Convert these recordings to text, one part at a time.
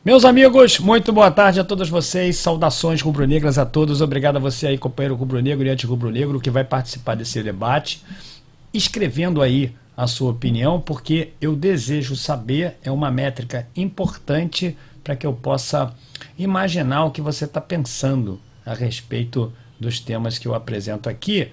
Meus amigos, muito boa tarde a todos vocês, saudações rubro-negras a todos, obrigado a você aí, companheiro rubro-negro e anti-rubro-negro, que vai participar desse debate, escrevendo aí a sua opinião, porque eu desejo saber, é uma métrica importante para que eu possa imaginar o que você está pensando a respeito dos temas que eu apresento aqui,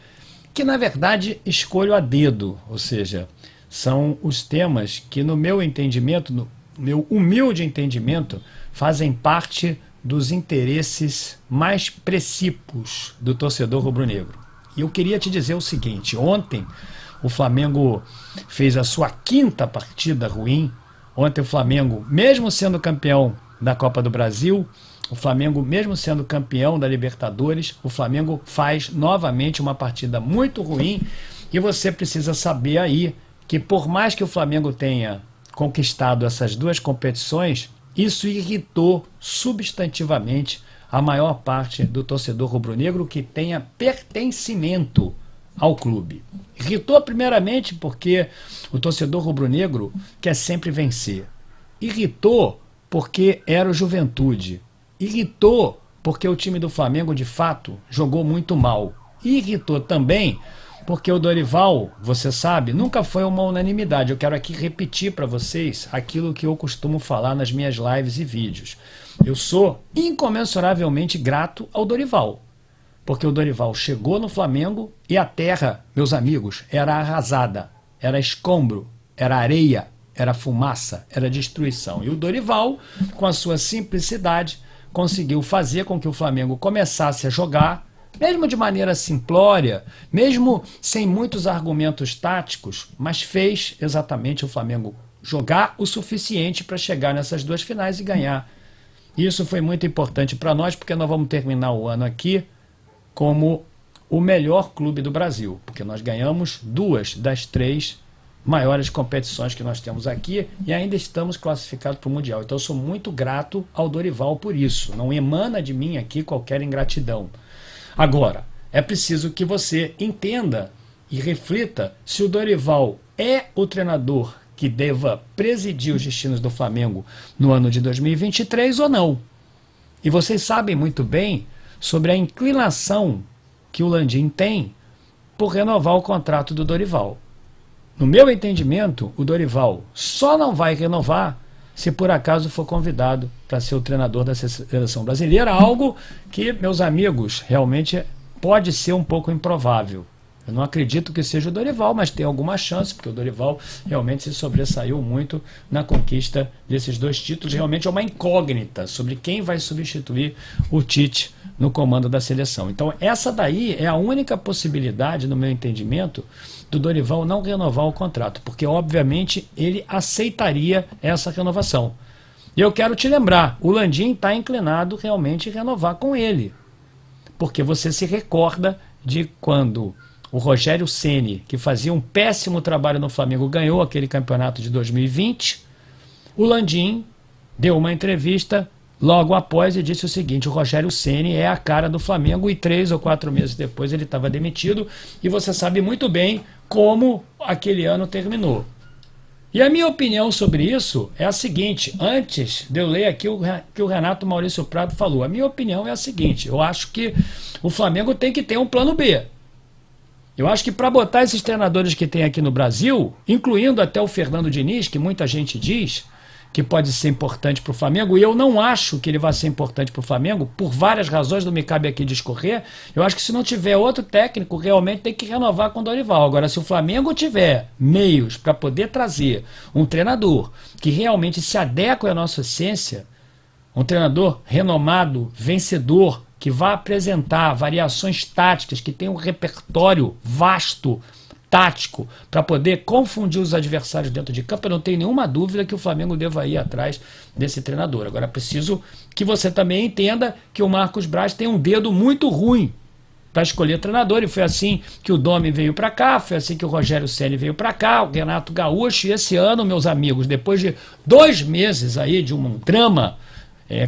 que na verdade escolho a dedo, ou seja, são os temas que no meu entendimento, no meu humilde entendimento, fazem parte dos interesses mais precípios do torcedor rubro-negro. E eu queria te dizer o seguinte, ontem o Flamengo fez a sua quinta partida ruim, ontem o Flamengo, mesmo sendo campeão da Copa do Brasil, o Flamengo, mesmo sendo campeão da Libertadores, o Flamengo faz novamente uma partida muito ruim e você precisa saber aí que por mais que o Flamengo tenha conquistado essas duas competições, isso irritou substantivamente a maior parte do torcedor rubro-negro que tenha pertencimento ao clube. Irritou primeiramente porque o torcedor rubro-negro quer sempre vencer. Irritou porque era o Juventude. Irritou porque o time do Flamengo, de fato, jogou muito mal. E irritou também porque o Dorival, você sabe, nunca foi uma unanimidade. Eu quero aqui repetir para vocês aquilo que eu costumo falar nas minhas lives e vídeos. Eu sou incomensuravelmente grato ao Dorival, porque o Dorival chegou no Flamengo e a terra, meus amigos, era arrasada, era escombro, era areia, era fumaça, era destruição. E o Dorival, com a sua simplicidade, conseguiu fazer com que o Flamengo começasse a jogar, mesmo de maneira simplória, mesmo sem muitos argumentos táticos, mas fez exatamente o Flamengo jogar o suficiente para chegar nessas duas finais e ganhar. Isso foi muito importante para nós, porque nós vamos terminar o ano aqui como o melhor clube do Brasil, porque nós ganhamos duas das três maiores competições que nós temos aqui e ainda estamos classificados para o Mundial. Então eu sou muito grato ao Dorival por isso. Não emana de mim aqui qualquer ingratidão. Agora, é preciso que você entenda e reflita se o Dorival é o treinador que deva presidir os destinos do Flamengo no ano de 2023 ou não. E vocês sabem muito bem sobre a inclinação que o Landim tem por renovar o contrato do Dorival. No meu entendimento, o Dorival só não vai renovar se por acaso for convidado para ser o treinador da seleção brasileira, algo que, meus amigos, realmente pode ser um pouco improvável. Eu não acredito que seja o Dorival, mas tem alguma chance, porque o Dorival realmente se sobressaiu muito na conquista desses dois títulos. Realmente é uma incógnita sobre quem vai substituir o Tite no comando da seleção. Então essa daí é a única possibilidade, no meu entendimento, do Dorival não renovar o contrato, porque obviamente ele aceitaria essa renovação. E eu quero te lembrar, o Landim está inclinado realmente a renovar com ele, porque você se recorda de quando o Rogério Ceni, que fazia um péssimo trabalho no Flamengo, ganhou aquele campeonato de 2020, o Landim deu uma entrevista logo após e disse o seguinte: o Rogério Ceni é a cara do Flamengo, e 3 ou 4 meses depois ele estava demitido, e você sabe muito bem como aquele ano terminou. E a minha opinião sobre isso é a seguinte, antes de eu ler aqui o que o Renato Maurício Prado falou, a minha opinião é a seguinte: eu acho que o Flamengo tem que ter um plano B. Eu acho que para botar esses treinadores que tem aqui no Brasil, incluindo até o Fernando Diniz, que muita gente diz que pode ser importante para o Flamengo, e eu não acho que ele vai ser importante para o Flamengo, por várias razões, não me cabe aqui discorrer. Eu acho que se não tiver outro técnico, realmente tem que renovar com o Dorival. Agora, se o Flamengo tiver meios para poder trazer um treinador que realmente se adeque à nossa essência, um treinador renomado, vencedor, que vai apresentar variações táticas, que tem um repertório vasto, tático, para poder confundir os adversários dentro de campo, eu não tenho nenhuma dúvida que o Flamengo deva ir atrás desse treinador. Agora, preciso que você também entenda que o Marcos Braz tem um dedo muito ruim para escolher treinador, e foi assim que o Domi veio para cá, foi assim que o Rogério Ceni veio para cá, o Renato Gaúcho, e esse ano, meus amigos, depois de 2 meses aí de um drama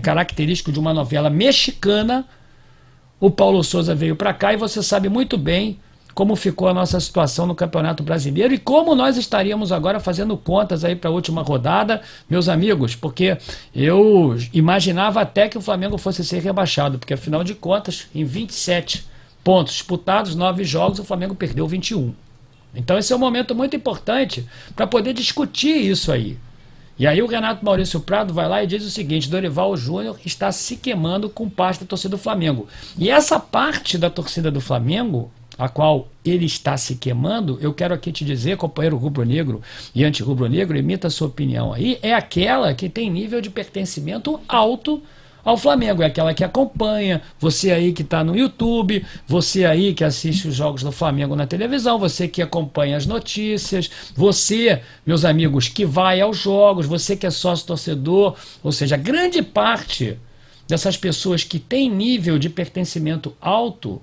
característico de uma novela mexicana, o Paulo Souza veio para cá, e você sabe muito bem como ficou a nossa situação no Campeonato Brasileiro e como nós estaríamos agora fazendo contas aí para a última rodada, meus amigos, porque eu imaginava até que o Flamengo fosse ser rebaixado, porque afinal de contas, em 27 pontos disputados, 9 jogos, o Flamengo perdeu 21. Então esse é um momento muito importante para poder discutir isso aí. E aí o Renato Maurício Prado vai lá e diz o seguinte: Dorival Júnior está se queimando com parte da torcida do Flamengo. E essa parte da torcida do Flamengo, a qual ele está se queimando, eu quero aqui te dizer, companheiro rubro-negro e anti-rubro-negro, emita a sua opinião aí, é aquela que tem nível de pertencimento alto ao Flamengo, é aquela que acompanha, você aí que está no YouTube, você aí que assiste os jogos do Flamengo na televisão, você que acompanha as notícias, você, meus amigos, que vai aos jogos, você que é sócio-torcedor, ou seja, grande parte dessas pessoas que têm nível de pertencimento alto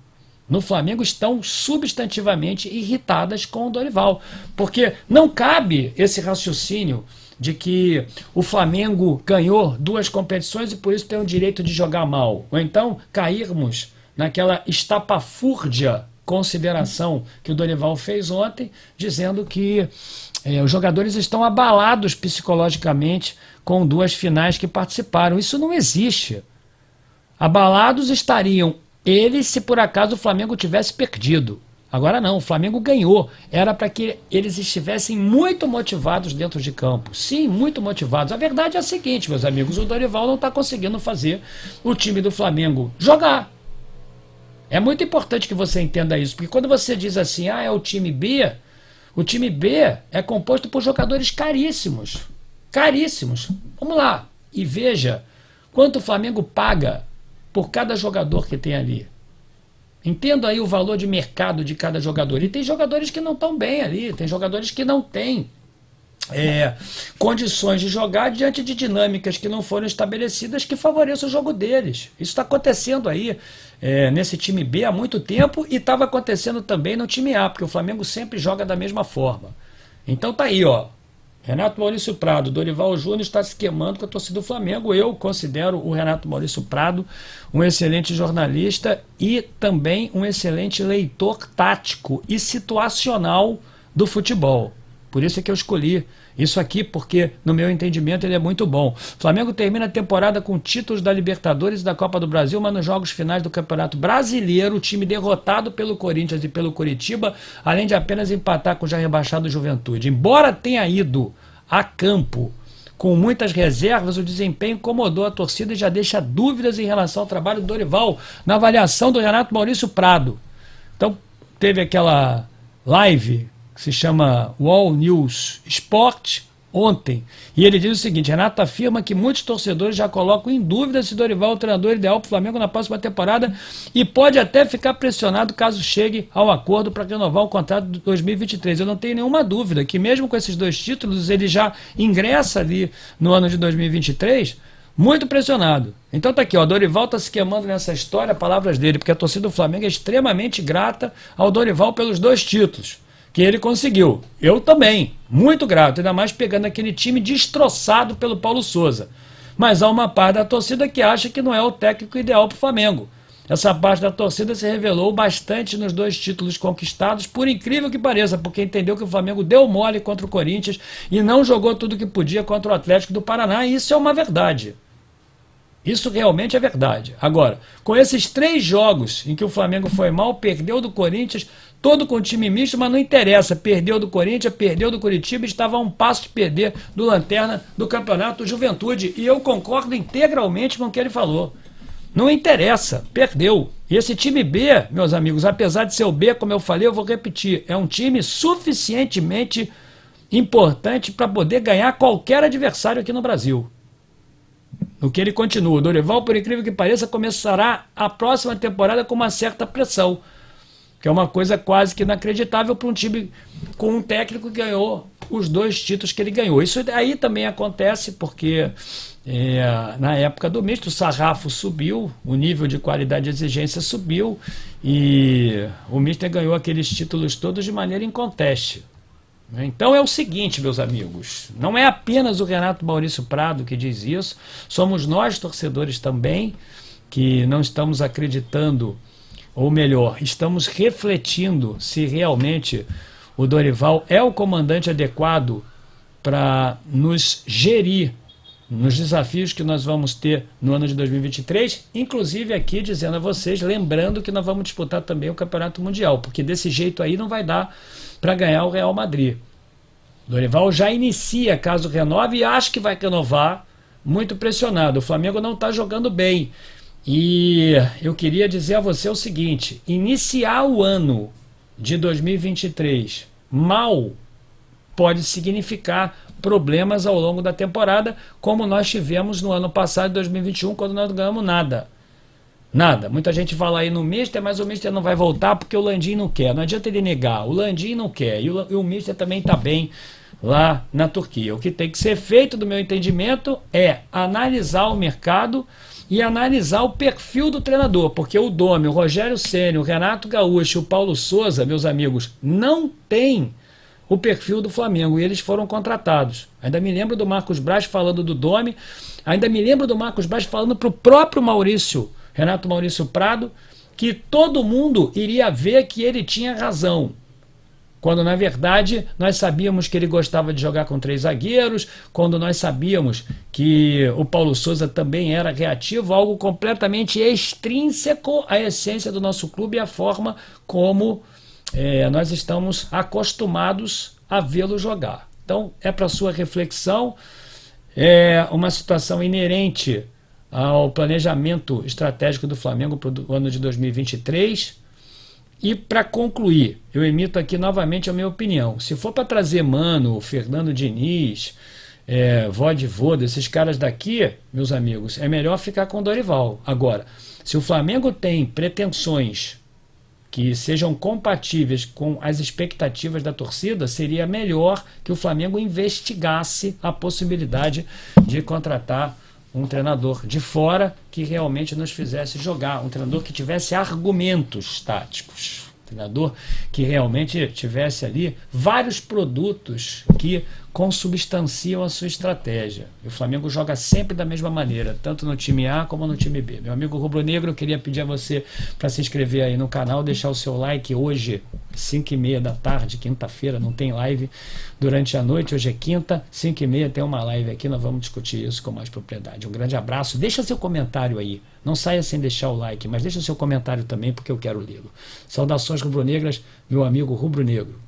no Flamengo estão substantivamente irritadas com o Dorival, porque não cabe esse raciocínio de que o Flamengo ganhou 2 competições e por isso tem o direito de jogar mal. Ou então cairmos naquela estapafúrdia consideração que o Dorival fez ontem, dizendo que os jogadores estão abalados psicologicamente com 2 finais que participaram. Isso não existe. Abalados estariam eles se por acaso o Flamengo tivesse perdido. Agora não, o Flamengo ganhou. Era para que eles estivessem muito motivados dentro de campo. Sim, muito motivados. A verdade é a seguinte, meus amigos, o Dorival não está conseguindo fazer o time do Flamengo jogar. É muito importante que você entenda isso, porque quando você diz assim, é o time B é composto por jogadores caríssimos. Caríssimos. Vamos lá e veja quanto o Flamengo paga por cada jogador que tem ali. Entendo aí o valor de mercado de cada jogador. E tem jogadores que não estão bem ali, tem jogadores que não têm condições de jogar diante de dinâmicas que não foram estabelecidas que favoreçam o jogo deles. Isso está acontecendo aí nesse time B há muito tempo e estava acontecendo também no time A, porque o Flamengo sempre joga da mesma forma. Então tá aí, ó. Renato Maurício Prado, Dorival Júnior está se queimando com a torcida do Flamengo. Eu considero o Renato Maurício Prado um excelente jornalista e também um excelente leitor tático e situacional do futebol. Por isso é que eu escolhi isso aqui, porque no meu entendimento ele é muito bom. O Flamengo termina a temporada com títulos da Libertadores e da Copa do Brasil, mas nos jogos finais do Campeonato Brasileiro, o time derrotado pelo Corinthians e pelo Coritiba, além de apenas empatar com o já rebaixado Juventude. Embora tenha ido a campo com muitas reservas, o desempenho incomodou a torcida e já deixa dúvidas em relação ao trabalho do Dorival na avaliação do Renato Maurício Prado. Então, teve aquela live que se chama Wall News Sport ontem, e ele diz o seguinte: Renato afirma que muitos torcedores já colocam em dúvida se Dorival é o treinador ideal para o Flamengo na próxima temporada e pode até ficar pressionado caso chegue ao acordo para renovar o contrato de 2023. Eu não tenho nenhuma dúvida que mesmo com esses 2 títulos ele já ingressa ali no ano de 2023 muito pressionado. Então tá aqui, ó, Dorival tá se queimando nessa história, palavras dele, porque a torcida do Flamengo é extremamente grata ao Dorival pelos 2 títulos que ele conseguiu. Eu também, muito grato, ainda mais pegando aquele time destroçado pelo Paulo Souza. Mas há uma parte da torcida que acha que não é o técnico ideal para o Flamengo. Essa parte da torcida se revelou bastante nos 2 títulos conquistados, por incrível que pareça, porque entendeu que o Flamengo deu mole contra o Corinthians e não jogou tudo que podia contra o Atlético do Paraná, e isso é uma verdade. Isso realmente é verdade. Agora, com esses 3 jogos em que o Flamengo foi mal, perdeu do Corinthians, todo com time misto, mas não interessa. Perdeu do Corinthians, perdeu do Curitiba, estava a um passo de perder do Lanterna do Campeonato Juventude. E eu concordo integralmente com o que ele falou. Não interessa, perdeu. E esse time B, meus amigos, apesar de ser o B, como eu falei, eu vou repetir, é um time suficientemente importante para poder ganhar qualquer adversário aqui no Brasil. No que ele continua, o Dorival, por incrível que pareça, começará a próxima temporada com uma certa pressão, que é uma coisa quase que inacreditável para um time com um técnico que ganhou os 2 títulos que ele ganhou. Isso aí também acontece porque na época do misto o sarrafo subiu, o nível de qualidade e exigência subiu e o mister ganhou aqueles títulos todos de maneira inconteste. Então é o seguinte, meus amigos, não é apenas o Renato Maurício Prado que diz isso, somos nós torcedores também que não estamos acreditando ou melhor, estamos refletindo se realmente o Dorival é o comandante adequado para nos gerir nos desafios que nós vamos ter no ano de 2023, inclusive aqui dizendo a vocês, lembrando que nós vamos disputar também o Campeonato Mundial, porque desse jeito aí não vai dar para ganhar o Real Madrid. Dorival já inicia, caso renove, e acho que vai renovar, muito pressionado. O Flamengo não está jogando bem. E eu queria dizer a você o seguinte, iniciar o ano de 2023 mal pode significar problemas ao longo da temporada, como nós tivemos no ano passado, 2021, quando nós não ganhamos nada. Nada. Muita gente fala aí no Mister, mas o Mister não vai voltar porque o Landim não quer. Não adianta ele negar. O Landim não quer. E o Mister também está bem lá na Turquia. O que tem que ser feito, do meu entendimento, é analisar o mercado e analisar o perfil do treinador. Porque o Domi, o Rogério Ceni, o Renato Gaúcho e o Paulo Souza, meus amigos, não têm o perfil do Flamengo, e eles foram contratados. Ainda me lembro do Marcos Braz falando do Domi, ainda me lembro do Marcos Braz falando para o próprio Renato Maurício Prado, que todo mundo iria ver que ele tinha razão, quando na verdade nós sabíamos que ele gostava de jogar com 3 zagueiros, quando nós sabíamos que o Paulo Souza também era reativo, algo completamente extrínseco à essência do nosso clube e à forma como nós estamos acostumados a vê-lo jogar. Então, é para sua reflexão, é uma situação inerente ao planejamento estratégico do Flamengo para o ano de 2023. E para concluir, eu emito aqui novamente a minha opinião. Se for para trazer Mano, Fernando Diniz, Voivoda, esses caras daqui, meus amigos, é melhor ficar com o Dorival. Agora, se o Flamengo tem pretensões que sejam compatíveis com as expectativas da torcida, seria melhor que o Flamengo investigasse a possibilidade de contratar um treinador de fora que realmente nos fizesse jogar, um treinador que tivesse argumentos táticos, um treinador que realmente tivesse ali vários produtos que consubstanciam a sua estratégia. E o Flamengo joga sempre da mesma maneira, tanto no time A como no time B. Meu amigo rubro-negro, eu queria pedir a você para se inscrever aí no canal, deixar o seu like hoje, 5h30 da tarde, quinta-feira, não tem live durante a noite, hoje é quinta, 5h30 tem uma live aqui, nós vamos discutir isso com mais propriedade. Um grande abraço, deixa seu comentário aí, não saia sem deixar o like, mas deixa seu comentário também porque eu quero lê-lo. Saudações rubro-negras, meu amigo rubro-negro.